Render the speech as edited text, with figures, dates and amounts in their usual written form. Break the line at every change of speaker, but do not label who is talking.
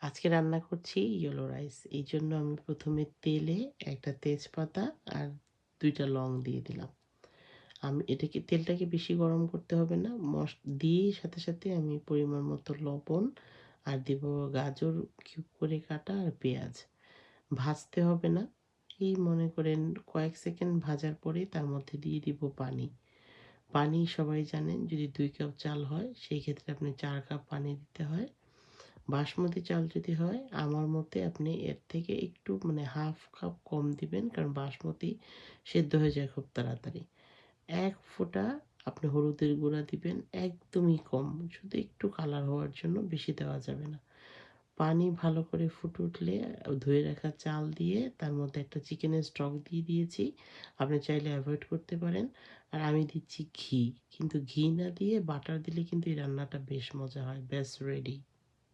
আজকে রান্না করছি ইয়েলো রাইস। এইজন্য আমি ১ম এ তেলে একটা তেজপাতা আর ২ টা লং দিয়ে দিলাম। আমি এটাকে তেলটাকে বেশি গরম করতে হবে না। দিয়েই সাথে, সাথে আমি পরিমাণ মতো লবণ আর দিব গাজর কিউব করে কাটা আর পেঁয়াজ। ভাজতে হবে না। এই মনে করেন কয়েক সেকেন্ড ভাজার পরে তার মধ্যে দিয়ে দিব পানি। পানি সবাই জানেন যদি ২ কাপ চাল হয় সেই ক্ষেত্রে আপনি ৪ কাপ পানি দিতে হয়। বাসমতি চাল যদি হয় আমার মতে আপনি এর থেকে একটু মানে হাফ কাপ কম দিবেন, কারণ বাসমতি সেদ্ধ হয়ে যায় খুব তাড়াতাড়ি। ১ ফোঁটা আপনি হলুদের গুঁড়া দিবেন, একদমই কম, শুধু একটু কালার হওয়ার জন্য, বেশি দেওয়া যাবে না। পানি ভালো করে ফুটে উঠলে ধুয়ে রাখা চাল দিয়ে তার মধ্যে একটা চিকেনের স্টক দিয়ে দিয়েছি। আপনি চাইলে এভয়েড করতে পারেন। আর আমি দিচ্ছি ঘি। কিন্তু ঘি না দিয়ে বাটার দিলে কিন্তু এই রান্নাটা বেশ মজা হয়। ব্যাস রেডি।